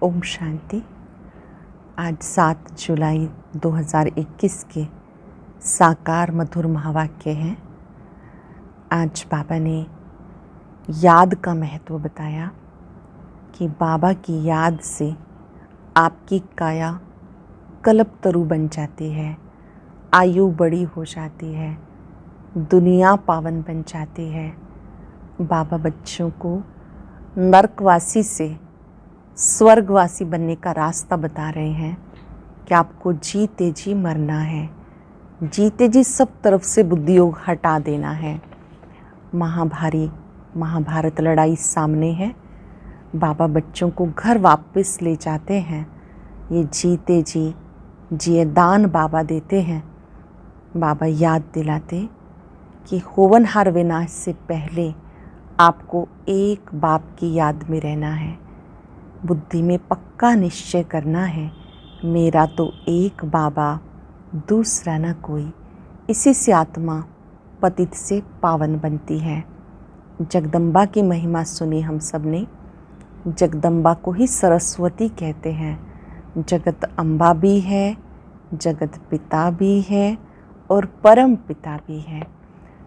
ओम शांति। आज 7 जुलाई 2021 के साकार मधुर महावाक्य हैं। आज बाबा ने याद का महत्व बताया कि बाबा की याद से आपकी काया कल्पतरु बन जाती है, आयु बड़ी हो जाती है, दुनिया पावन बन जाती है। बाबा बच्चों को नरकवासी से स्वर्गवासी बनने का रास्ता बता रहे हैं कि आपको जीते जी मरना है, जीते जी सब तरफ से बुद्धि योग हटा देना है। महाभारत लड़ाई सामने है। बाबा बच्चों को घर वापस ले जाते हैं। ये जीते जी जिए दान बाबा देते हैं। बाबा याद दिलाते कि होवनहार विनाश से पहले आपको एक बाप की याद में रहना है। बुद्धि में पक्का निश्चय करना है, मेरा तो एक बाबा, दूसरा न कोई। इसी से आत्मा पतित से पावन बनती है। जगदम्बा की महिमा सुनी हम सब ने। जगदम्बा को ही सरस्वती कहते हैं। जगत अम्बा भी है, जगत पिता भी है और परम पिता भी है।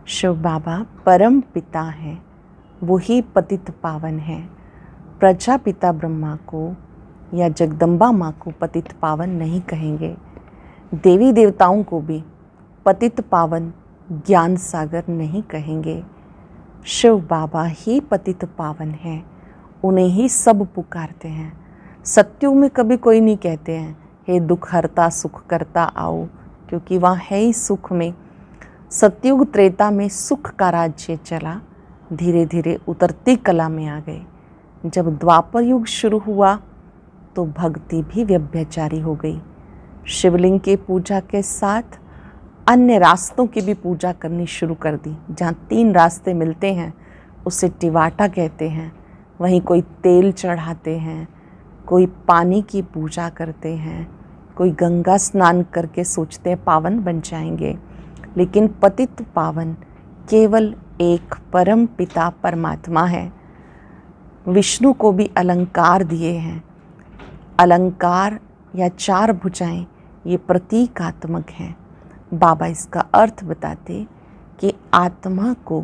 शिव बाबा परम पिता हैं, वही पतित पावन है। प्रजापिता ब्रह्मा को या जगदम्बा माँ को पतित पावन नहीं कहेंगे। देवी देवताओं को भी पतित पावन ज्ञान सागर नहीं कहेंगे। शिव बाबा ही पतित पावन हैं, उन्हें ही सब पुकारते हैं। सत्युग में कभी कोई नहीं कहते हैं हे दुख हरता सुख करता आओ, क्योंकि वहाँ है ही सुख में। सत्युग त्रेता में सुख का राज्य चला, धीरे धीरे उतरती कला में आ गए। जब द्वापर युग शुरू हुआ तो भक्ति भी व्यभिचारी हो गई। शिवलिंग की पूजा के साथ अन्य रास्तों की भी पूजा करनी शुरू कर दी। जहाँ 3 रास्ते मिलते हैं उसे टिवाटा कहते हैं। वहीं कोई तेल चढ़ाते हैं, कोई पानी की पूजा करते हैं, कोई गंगा स्नान करके सोचते हैं पावन बन जाएंगे। लेकिन पतित पावन केवल एक परम पिता परमात्मा है। विष्णु को भी अलंकार दिए हैं। अलंकार या 4 भुजाएं ये प्रतीकात्मक हैं। बाबा इसका अर्थ बताते कि आत्मा को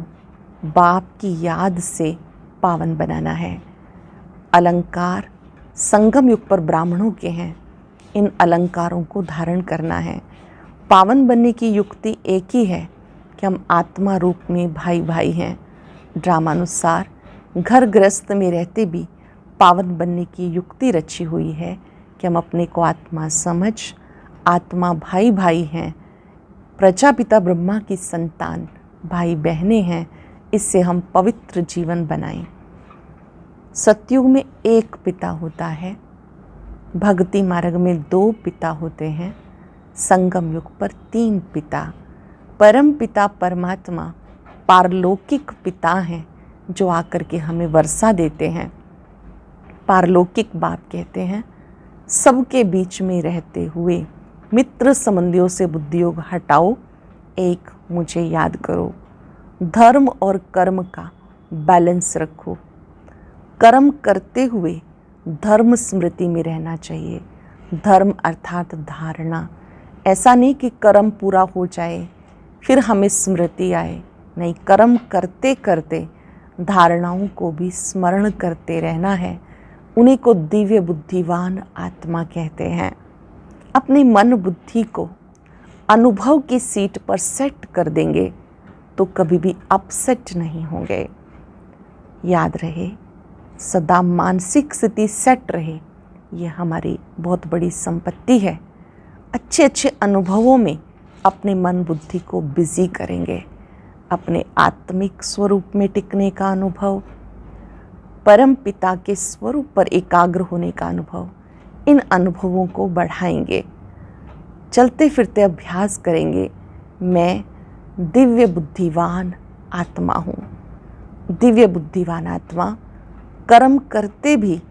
बाप की याद से पावन बनाना है। अलंकार संगम युग पर ब्राह्मणों के हैं। इन अलंकारों को धारण करना है। पावन बनने की युक्ति एक ही है कि हम आत्मा रूप में भाई भाई हैं। ड्रामानुसार घर गृहस्थ में रहते भी पावन बनने की युक्ति रची हुई है कि हम अपने को आत्मा समझ आत्मा भाई भाई हैं, प्रजापिता ब्रह्मा की संतान भाई बहनें हैं। इससे हम पवित्र जीवन बनाएं। सतयुग में एक पिता होता है, भक्ति मार्ग में 2 पिता होते हैं, संगम युग पर 3 पिता। परम पिता परमात्मा पारलौकिक पिता हैं जो आकर के हमें वर्षा देते हैं। पारलौकिक बाप कहते हैं सबके बीच में रहते हुए मित्र संबंधियों से बुद्धि योग हटाओ, एक मुझे याद करो। धर्म और कर्म का बैलेंस रखो। कर्म करते हुए धर्म स्मृति में रहना चाहिए। धर्म अर्थात धारणा। ऐसा नहीं कि कर्म पूरा हो जाए फिर हमें स्मृति आए, नहीं, कर्म करते करते धारणाओं को भी स्मरण करते रहना है। उन्हीं को दिव्य बुद्धिवान आत्मा कहते हैं। अपनी मन बुद्धि को अनुभव की सीट पर सेट कर देंगे तो कभी भी अपसेट नहीं होंगे। याद रहे, सदा मानसिक स्थिति सेट रहे, ये हमारी बहुत बड़ी संपत्ति है। अच्छे अच्छे अनुभवों में अपने मन बुद्धि को बिजी करेंगे। अपने आत्मिक स्वरूप में टिकने का अनुभव, परम पिता के स्वरूप पर एकाग्र होने का अनुभव, इन अनुभवों को बढ़ाएंगे। चलते फिरते अभ्यास करेंगे, मैं दिव्य बुद्धिवान आत्मा हूँ। दिव्य बुद्धिवान आत्मा कर्म करते भी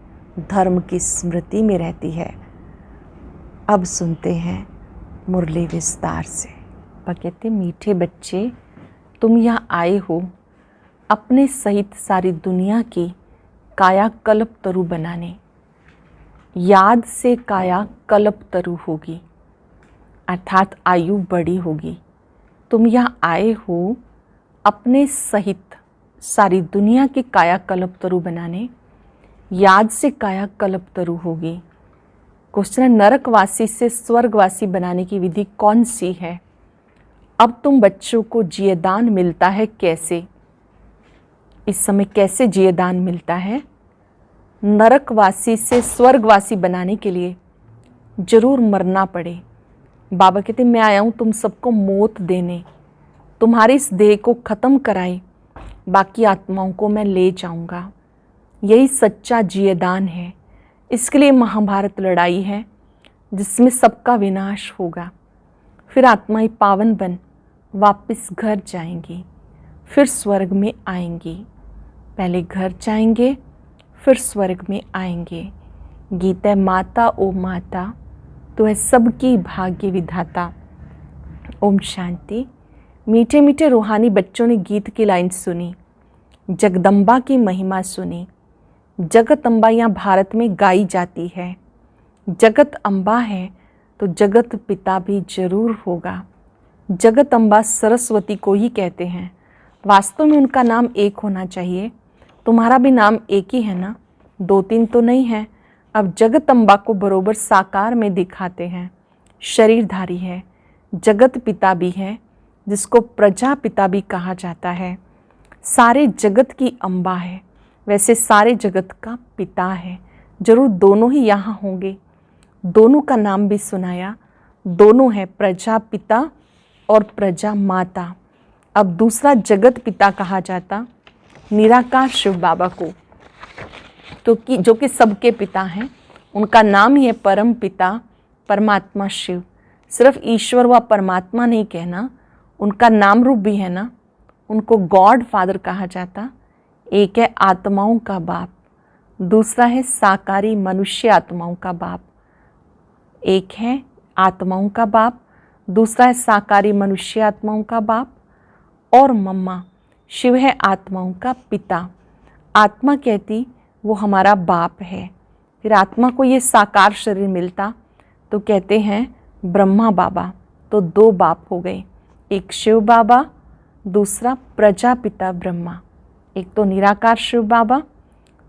धर्म की स्मृति में रहती है। अब सुनते हैं मुरली विस्तार से। कहते मीठे बच्चे, तुम यहाँ आए हो अपने सहित सारी दुनिया की काया कल्प तरु बनाने। याद से काया कल्पतरु होगी, अर्थात आयु बड़ी होगी। तुम यहाँ आए हो अपने सहित सारी दुनिया की काया कल्पतरु बनाने। याद से काया कल्पतरु होगी। क्वेश्चन, नरकवासी से स्वर्गवासी बनाने की विधि कौन सी है? अब तुम बच्चों को जियदान मिलता है कैसे? इस समय कैसे जियदान मिलता है? नरकवासी से स्वर्गवासी बनाने के लिए जरूर मरना पड़े। बाबा कहते मैं आया हूँ तुम सबको मौत देने, तुम्हारी इस देह को ख़त्म कराए, बाकी आत्माओं को मैं ले जाऊंगा। यही सच्चा जियदान है। इसके लिए महाभारत लड़ाई है जिसमें सबका विनाश होगा। फिर आत्माएं पावन बन वापस घर जाएंगी, फिर स्वर्ग में आएंगी। पहले घर जाएंगे फिर स्वर्ग में आएंगे। गीता माता ओ माता, तो है सबकी भाग्य विधाता। ओम शांति। मीठे मीठे रूहानी बच्चों ने गीत की लाइन सुनी, जगदम्बा की महिमा सुनी। जगत अम्बा यहाँ भारत में गाई जाती है। जगत अम्बा है तो जगत पिता भी जरूर होगा। जगत अम्बा सरस्वती को ही कहते हैं। वास्तव में उनका नाम एक होना चाहिए। तुम्हारा भी नाम एक ही है ना, दो तीन तो नहीं है। अब जगत अम्बा को बरोबर साकार में दिखाते हैं। शरीरधारी है, जगत पिता भी है, जिसको प्रजापिता भी कहा जाता है। सारे जगत की अम्बा है, वैसे सारे जगत का पिता है। जरूर दोनों ही यहाँ होंगे। दोनों का नाम भी सुनाया। दोनों है प्रजापिता और प्रजा माता। अब दूसरा जगत पिता कहा जाता निराकार शिव बाबा को, तो कि जो कि सबके पिता हैं। उनका नाम ही है परम पिता परमात्मा शिव। सिर्फ ईश्वर व परमात्मा नहीं कहना, उनका नाम रूप भी है ना। उनको गॉड फादर कहा जाता। एक है आत्माओं का बाप, दूसरा है साकारी मनुष्य आत्माओं का बाप। एक है आत्माओं का बाप, दूसरा है साकारी मनुष्य आत्माओं का बाप। और मम्मा शिव है आत्माओं का पिता। आत्मा कहती वो हमारा बाप है। फिर आत्मा को ये साकार शरीर मिलता तो कहते हैं ब्रह्मा बाबा। तो दो बाप हो गए, एक शिव बाबा, दूसरा प्रजापिता ब्रह्मा। एक तो निराकार शिव बाबा,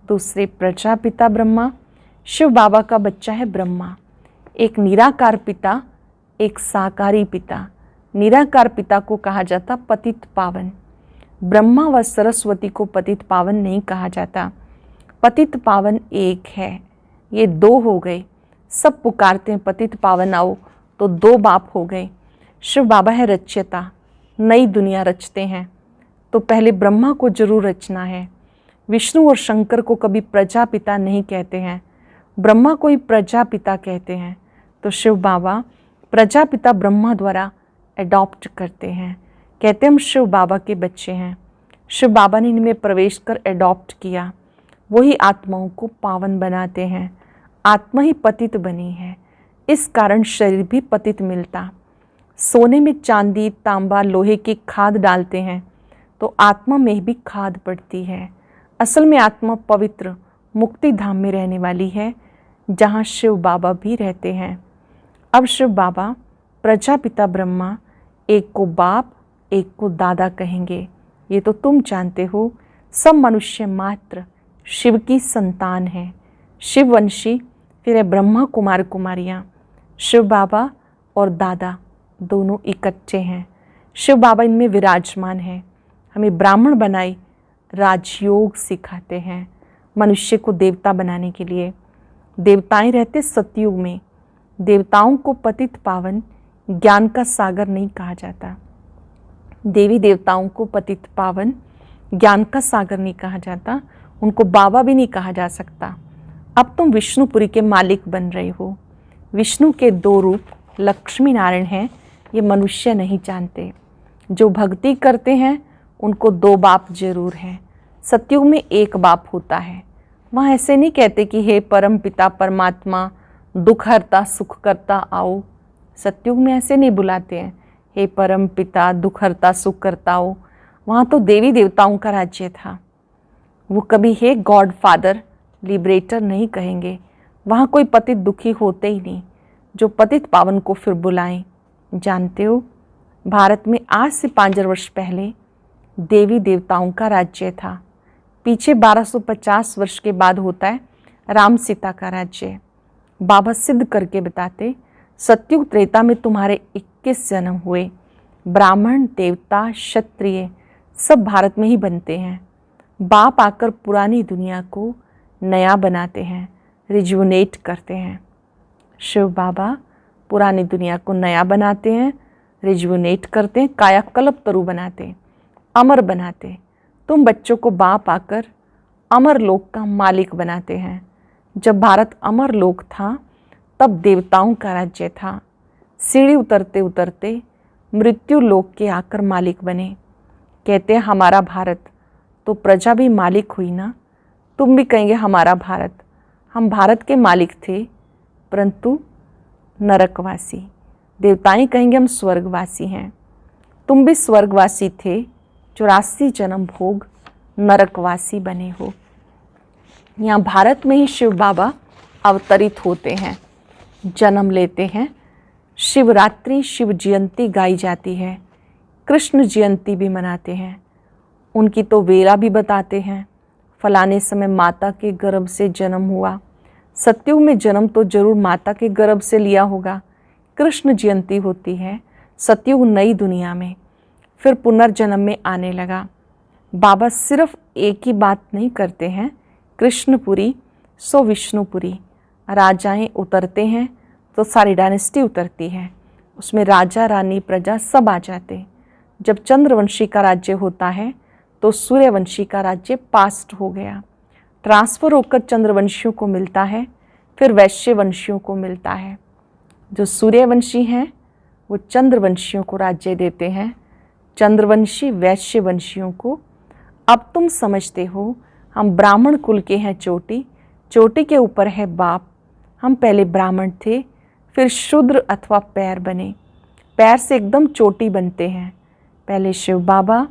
दूसरे प्रजापिता ब्रह्मा। शिव बाबा का बच्चा है ब्रह्मा। एक निराकार पिता, एक साकारी पिता। निराकार पिता को कहा जाता पतित पावन। ब्रह्मा व सरस्वती को पतित पावन नहीं कहा जाता। पतित पावन एक है, ये दो हो गए। सब पुकारते हैं पतित पावन आओ, तो दो बाप हो गए। शिव बाबा है रच्यता, नई दुनिया रचते हैं। तो पहले ब्रह्मा को जरूर रचना है। विष्णु और शंकर को कभी प्रजापिता नहीं कहते हैं, ब्रह्मा को ही प्रजापिता कहते हैं। तो शिव बाबा प्रजापिता ब्रह्मा द्वारा एडॉप्ट करते हैं। कहते हम शिव बाबा के बच्चे हैं। शिव बाबा ने इनमें प्रवेश कर एडॉप्ट किया। वही आत्माओं को पावन बनाते हैं। आत्मा ही पतित बनी है, इस कारण शरीर भी पतित मिलता। सोने में चांदी तांबा लोहे की खाद डालते हैं तो आत्मा में भी खाद पड़ती है। असल में आत्मा पवित्र मुक्ति धाम में रहने वाली है, जहाँ शिव बाबा भी रहते हैं। अब शिव बाबा प्रजापिता ब्रह्मा एक को बाप एक को दादा कहेंगे, ये तो तुम जानते हो। सब मनुष्य मात्र शिव की संतान है, शिववंशी। फिर है ब्रह्मा कुमार कुमारियाँ। शिव बाबा और दादा दोनों इकट्ठे हैं। शिव बाबा इनमें विराजमान है। हमें ब्राह्मण बनाए राजयोग सिखाते हैं मनुष्य को देवता बनाने के लिए। देवताएं रहते सतयुग में। देवताओं को पतित पावन ज्ञान का सागर नहीं कहा जाता। देवी देवताओं को पतित पावन ज्ञान का सागर नहीं कहा जाता। उनको बाबा भी नहीं कहा जा सकता। अब तुम विष्णुपुरी के मालिक बन रहे हो। विष्णु के दो रूप लक्ष्मी नारायण हैं, ये मनुष्य नहीं जानते। जो भक्ति करते हैं उनको दो बाप जरूर हैं। सतयुग में एक बाप होता है। वहाँ ऐसे नहीं कहते कि हे परम पिता परमात्मा दुख हरता सुख करता आओ। सतयुग में ऐसे नहीं बुलाते हैं, हे परम पिता दुख हरता सुख करता आओ। वहाँ तो देवी देवताओं का राज्य था। वो कभी हे गॉड फादर लिबरेटर नहीं कहेंगे। वहाँ कोई पतित दुखी होते ही नहीं जो पतित पावन को फिर बुलाएं। जानते हो, भारत में आज से 5000 वर्ष पहले देवी देवताओं का राज्य था। पीछे 1250 वर्ष के बाद होता है राम सीता का राज्य। बाबा सिद्ध करके बताते, सतयुग त्रेता में तुम्हारे 21 जन्म हुए। ब्राह्मण, देवता, क्षत्रिय सब भारत में ही बनते हैं। बाप आकर पुरानी दुनिया को नया बनाते हैं, रिजुवनेट करते हैं। शिव बाबा पुरानी दुनिया को नया बनाते हैं, रिजुवनेट करते हैं, कायाकल्प तरु बनाते हैं, अमर बनाते। तुम बच्चों को बाप आकर अमर लोक का मालिक बनाते हैं। जब भारत अमर लोक था तब देवताओं का राज्य था। सीढ़ी उतरते उतरते मृत्यु लोक के आकर मालिक बने। कहते हैं हमारा भारत, तो प्रजा भी मालिक हुई ना। तुम भी कहेंगे हमारा भारत। हम भारत के मालिक थे परंतु नरकवासी। देवताएं कहेंगे हम स्वर्गवासी हैं। तुम भी स्वर्गवासी थे, 84 जन्म भोग नरकवासी बने हो। यहाँ भारत में ही शिव बाबा अवतरित होते हैं, जन्म लेते हैं। शिवरात्रि, शिव जयंती गाई जाती है, कृष्ण जयंती भी मनाते हैं। उनकी तो वेला भी बताते हैं, फलाने समय माता के गर्भ से जन्म हुआ। सतयुग में जन्म तो जरूर माता के गर्भ से लिया होगा। कृष्ण जयंती होती है सतयुग नई दुनिया में, फिर पुनर्जन्म में आने लगा। बाबा सिर्फ एक ही बात नहीं करते हैं, कृष्णपुरी सो विष्णुपुरी। राजाएं उतरते हैं तो सारी डायनेस्टी उतरती है, उसमें राजा रानी प्रजा सब आ जाते। जब चंद्रवंशी का राज्य होता है तो सूर्यवंशी का राज्य पास्ट हो गया, ट्रांसफ़र होकर चंद्रवंशियों को मिलता है, फिर वैश्यवंशियों को मिलता है। जो सूर्यवंशी हैं वो चंद्रवंशियों को राज्य देते हैं, चंद्रवंशी वैश्यवंशियों को। अब तुम समझते हो हम ब्राह्मण कुल के हैं चोटी, चोटी के ऊपर है बाप। हम पहले ब्राह्मण थे, फिर शूद्र अथवा पैर बने, पैर से एकदम चोटी बनते हैं। पहले शिव बाबा,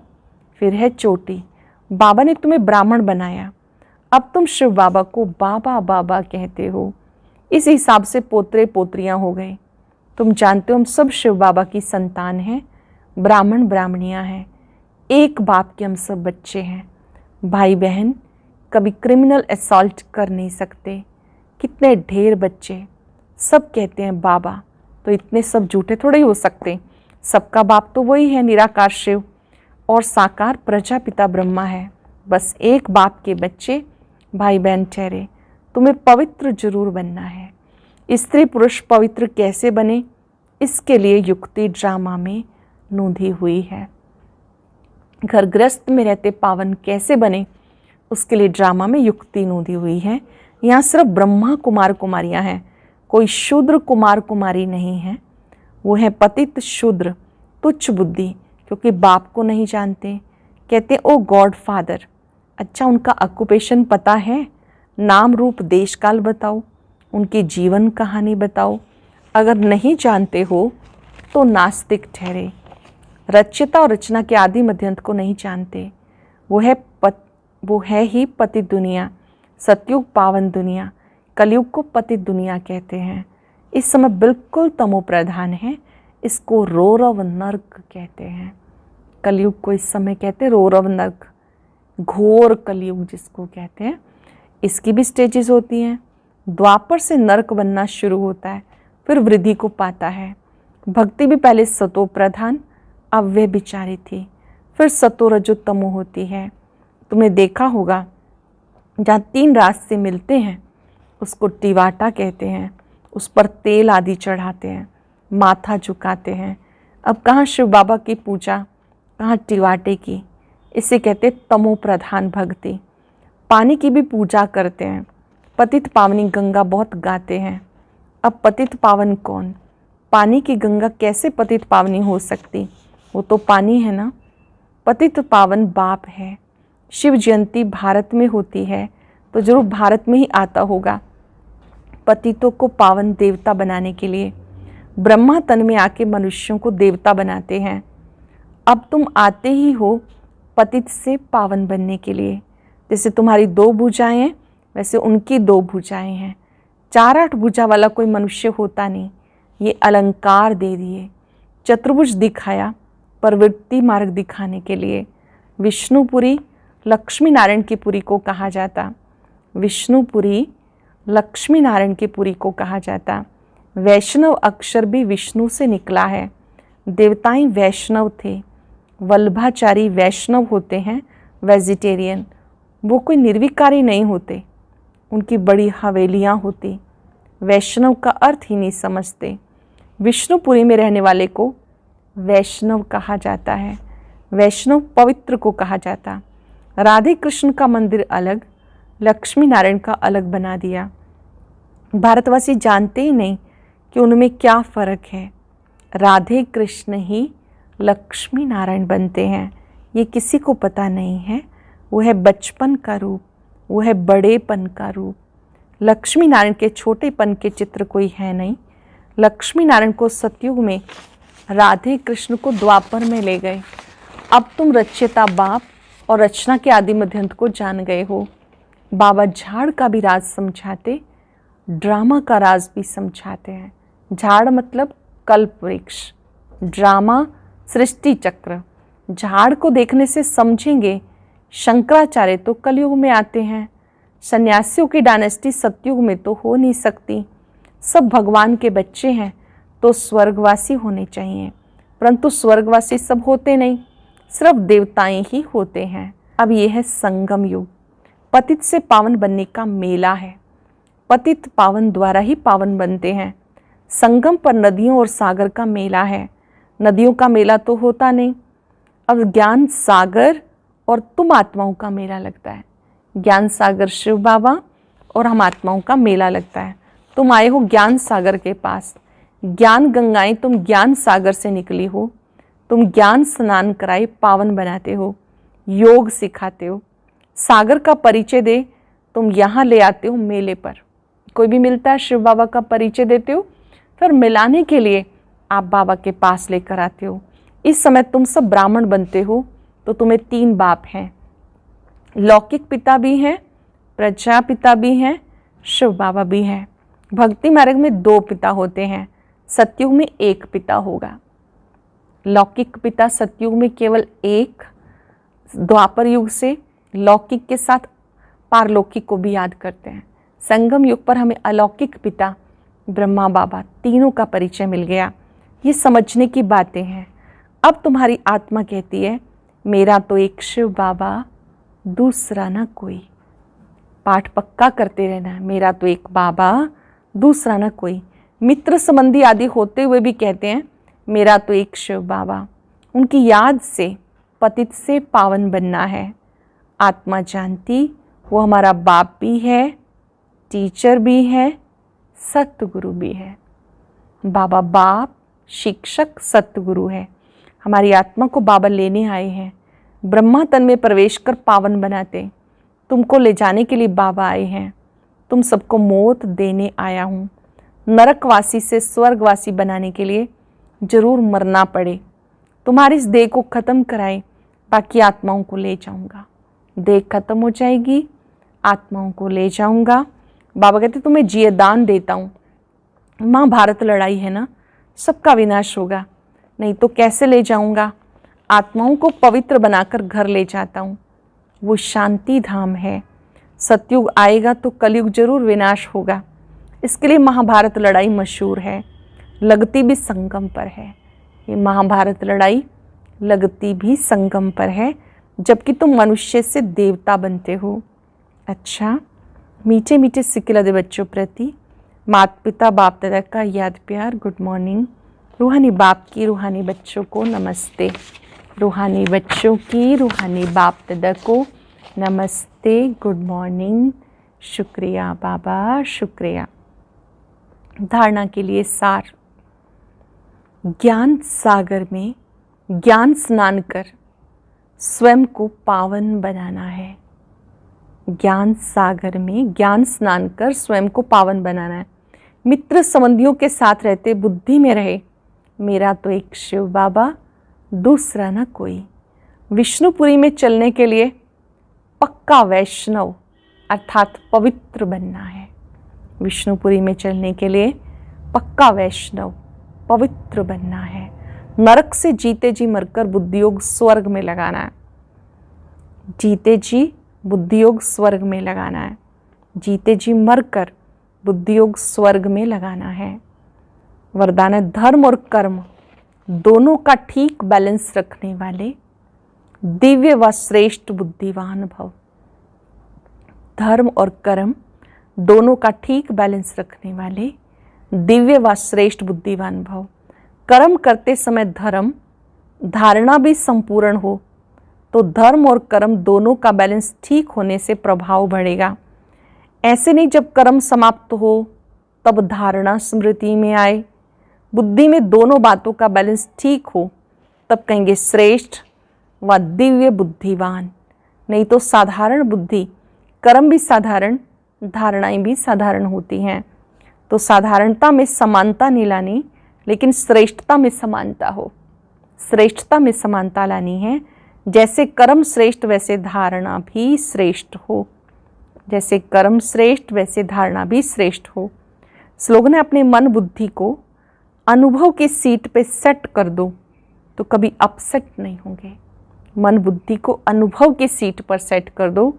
फिर है चोटी। बाबा ने तुम्हें ब्राह्मण बनाया, अब तुम शिव बाबा को बाबा बाबा कहते हो। इस हिसाब से पोतरे पोत्रियां हो गए। तुम जानते हो हम सब शिव बाबा की संतान हैं, ब्राह्मण ब्राह्मणियां हैं, एक बाप के हम सब बच्चे हैं। भाई बहन कभी क्रिमिनल असॉल्ट कर नहीं सकते। कितने ढेर बच्चे, सब कहते हैं बाबा, तो इतने सब झूठे थोड़े ही हो सकते। सबका बाप तो वही है, निराकार शिव, और साकार प्रजापिता ब्रह्मा है। बस एक बाप के बच्चे भाई बहन ठहरे। तुम्हें पवित्र जरूर बनना है। स्त्री पुरुष पवित्र कैसे बने, इसके लिए युक्ति ड्रामा में नोंधी हुई है। घर गृहस्थ में रहते पावन कैसे बने, उसके लिए ड्रामा में युक्ति नोंधी हुई है। यहाँ सिर्फ ब्रह्मा कुमार कुमारियाँ हैं, कोई शूद्र कुमार कुमारी नहीं है। वो है पतित शूद्र, तुच्छ बुद्धि, क्योंकि बाप को नहीं जानते। कहते ओ गॉड फादर। अच्छा, उनका ऑक्यूपेशन पता है? नाम रूप देश काल बताओ, उनकी जीवन कहानी बताओ। अगर नहीं जानते हो तो नास्तिक ठहरे। रचयिता और रचना के आदि मध्यंत को नहीं जानते। वो है ही पतित दुनिया, सतयुग पावन दुनिया, कलयुग को पतित दुनिया कहते हैं। इस समय बिल्कुल तमो प्रधान है, इसको रोरव नर्क कहते हैं। कलयुग को इस समय कहते हैं रोरव नर्क, घोर कलयुग जिसको कहते हैं। इसकी भी स्टेजेस होती हैं। द्वापर से नर्क बनना शुरू होता है, फिर वृद्धि को पाता है। भक्ति भी पहले सतो प्रधान, अब वह बिचारी थी, फिर सतो रजो तमो होती है। तुमने देखा होगा जहाँ 3 रास्ते मिलते हैं उसको टिवाटा कहते हैं, उस पर तेल आदि चढ़ाते हैं, माथा झुकाते हैं। अब कहाँ शिव बाबा की पूजा, कहाँ टिवाटे की। इसे कहते तमो प्रधान भक्ति। पानी की भी पूजा करते हैं, पतित पावनी गंगा बहुत गाते हैं। अब पतित पावन कौन? पानी की गंगा कैसे पतित पावनी हो सकती? वो तो पानी है ना। पतित पावन बाप है। शिव जयंती भारत में होती है तो जरूर भारत में ही आता होगा, पतितों को पावन देवता बनाने के लिए। ब्रह्मा तन में आके मनुष्यों को देवता बनाते हैं। अब तुम आते ही हो पतित से पावन बनने के लिए। जैसे तुम्हारी 2 भुजाएं हैं वैसे उनकी 2 भुजाएं हैं। 4-8 भुजा वाला कोई मनुष्य होता नहीं, ये अलंकार दे दिए। चतुर्भुज दिखाया प्रवृत्ति मार्ग दिखाने के लिए। विष्णुपुरी लक्ष्मी नारायण की पुरी को कहा जाता, विष्णुपुरी लक्ष्मी नारायण की पुरी को कहा जाता। वैष्णव अक्षर भी विष्णु से निकला है। देवताएं वैष्णव थे। वल्लभाचारी वैष्णव होते हैं, वेजिटेरियन। वो कोई निर्विकारी नहीं होते, उनकी बड़ी हवेलियां होती। वैष्णव का अर्थ ही नहीं समझते। विष्णुपुरी में रहने वाले को वैष्णव कहा जाता है। वैष्णव पवित्र को कहा जाता। राधे कृष्ण का मंदिर अलग, लक्ष्मी नारायण का अलग बना दिया। भारतवासी जानते ही नहीं कि उनमें क्या फ़र्क है। राधे कृष्ण ही लक्ष्मी नारायण बनते हैं, ये किसी को पता नहीं है। वो है बचपन का रूप, वो है बड़ेपन का रूप। लक्ष्मी नारायण के छोटेपन के चित्र कोई है नहीं। लक्ष्मी नारायण को सतयुग में, राधे कृष्ण को द्वापर में ले गए। अब तुम रचयिता बाप और रचना के आदि मध्यंत को जान गए हो। बाबा झाड़ का भी राज समझाते, ड्रामा का राज भी समझाते हैं। झाड़ मतलब कल्प वृक्ष, ड्रामा सृष्टि चक्र। झाड़ को देखने से समझेंगे शंकराचार्य तो कलयुग में आते हैं। सन्यासियों की डायनेस्टी सतयुग में तो हो नहीं सकती। सब भगवान के बच्चे हैं तो स्वर्गवासी होने चाहिए, परंतु स्वर्गवासी सब होते नहीं, सिर्फ देवताएं ही होते हैं। अब ये है संगम युग। पतित से पावन बनने का मेला है। पतित पावन द्वारा ही पावन बनते हैं। संगम पर नदियों और सागर का मेला है। नदियों का मेला तो होता नहीं। अब ज्ञान सागर और तुम आत्माओं का मेला लगता है। ज्ञान सागर शिव बाबा और हम आत्माओं का मेला लगता है। तुम आए हो ज्ञान सागर के पास। ज्ञान गंगाएं तुम ज्ञान सागर से निकली हो। तुम ज्ञान स्नान कराए पावन बनाते हो, योग सिखाते हो। सागर का परिचय दे तुम यहाँ ले आते हो मेले पर। कोई भी मिलता है शिव बाबा का परिचय देते हो, फिर मिलाने के लिए आप बाबा के पास लेकर आते हो। इस समय तुम सब ब्राह्मण बनते हो तो तुम्हें 3 बाप हैं। लौकिक पिता भी हैं, प्रजापिता भी हैं, शिव बाबा भी हैं। भक्ति मार्ग में 2 पिता होते हैं, सतयुग में 1 पिता होगा। लौकिक पिता सतयुग में केवल 1, द्वापर युग से लौकिक के साथ पारलौकिक को भी याद करते हैं। संगम युग पर हमें अलौकिक पिता ब्रह्मा बाबा तीनों का परिचय मिल गया। ये समझने की बातें हैं। अब तुम्हारी आत्मा कहती है मेरा तो एक शिव बाबा, दूसरा ना कोई। पाठ पक्का करते रहना, मेरा तो एक बाबा, दूसरा ना कोई। मित्र संबंधी आदि होते हुए भी कहते हैं मेरा तो एक शिव बाबा। उनकी याद से पतित से पावन बनना है। आत्मा जानती वो हमारा बाप भी है, टीचर भी है, सतगुरु भी है। बाबा बाप, शिक्षक, सतगुरु है। हमारी आत्मा को बाबा लेने आए हैं। ब्रह्मा तन में प्रवेश कर पावन बनाते। तुमको ले जाने के लिए बाबा आए हैं। तुम सबको मौत देने आया हूँ। नरकवासी से स्वर्गवासी बनाने के लिए जरूर मरना पड़े। तुम्हारी इस देह को ख़त्म कराए, बाकी आत्माओं को ले जाऊंगा। देह खत्म हो जाएगी, आत्माओं को ले जाऊंगा। बाबा कहते तुम्हें जिये दान देता हूँ। महाभारत लड़ाई है ना, सबका विनाश होगा, नहीं तो कैसे ले जाऊंगा। आत्माओं को पवित्र बनाकर घर ले जाता हूँ। वो शांति धाम है। सतयुग आएगा तो कलयुग जरूर विनाश होगा। इसके लिए महाभारत लड़ाई मशहूर है। लगती भी संगम पर है। ये महाभारत लड़ाई लगती भी संगम पर है, जबकि तुम मनुष्य से देवता बनते हो। अच्छा, मीठे मीठे सिक्के दे बच्चों प्रति माता पिता बाप दादा का याद प्यार, गुड मॉर्निंग। रूहानी बाप की रूहानी बच्चों को नमस्ते। रूहानी बच्चों की रूहानी बाप दादा को नमस्ते, गुड मॉर्निंग। शुक्रिया बाबा, शुक्रिया। धारणा के लिए सार। ज्ञान सागर में ज्ञान स्नान कर स्वयं को पावन बनाना है। ज्ञान सागर में ज्ञान स्नान कर स्वयं को पावन बनाना है। मित्र संबंधियों के साथ रहते बुद्धि में रहे मेरा तो एक शिव बाबा, दूसरा ना कोई। विष्णुपुरी में चलने के लिए पक्का वैष्णव अर्थात पवित्र बनना है। विष्णुपुरी में चलने के लिए पक्का वैष्णव, पवित्र बनना है। नरक से जीते जी मरकर बुद्धियोग स्वर्ग में लगाना है। जीते जी बुद्धियोग स्वर्ग में लगाना है। जीते जी मरकर बुद्धियोग स्वर्ग में लगाना है। वरदान है धर्म और कर्म दोनों का ठीक बैलेंस रखने वाले दिव्य व श्रेष्ठ बुद्धिवान भव। धर्म और कर्म दोनों का ठीक बैलेंस रखने वाले दिव्य व श्रेष्ठ बुद्धिवान भव। कर्म करते समय धर्म धारणा भी संपूर्ण हो तो धर्म और कर्म दोनों का बैलेंस ठीक होने से प्रभाव बढ़ेगा। ऐसे नहीं जब कर्म समाप्त हो तब धारणा स्मृति में आए। बुद्धि में दोनों बातों का बैलेंस ठीक हो तब कहेंगे श्रेष्ठ व दिव्य बुद्धिवान। नहीं तो साधारण बुद्धि, कर्म भी साधारण, धारणाएं भी साधारण होती हैं। तो साधारणता में समानता नहीं लानी, लेकिन श्रेष्ठता में समानता हो। श्रेष्ठता में समानता लानी है। जैसे कर्म श्रेष्ठ वैसे धारणा भी श्रेष्ठ हो। जैसे कर्म श्रेष्ठ वैसे धारणा भी श्रेष्ठ हो। स्लोगन है अपने मन बुद्धि को अनुभव की सीट पे सेट कर दो तो कभी अपसेट नहीं होंगे। मन बुद्धि को अनुभव की सीट पर सेट कर दो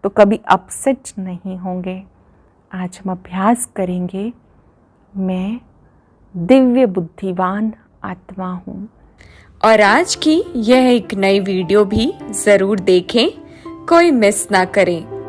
तो कभी अपसेट नहीं होंगे। आज हम अभ्यास करेंगे, मैं दिव्य बुद्धिवान आत्मा हूँ। और आज की यह एक नई वीडियो भी ज़रूर देखें, कोई मिस ना करें।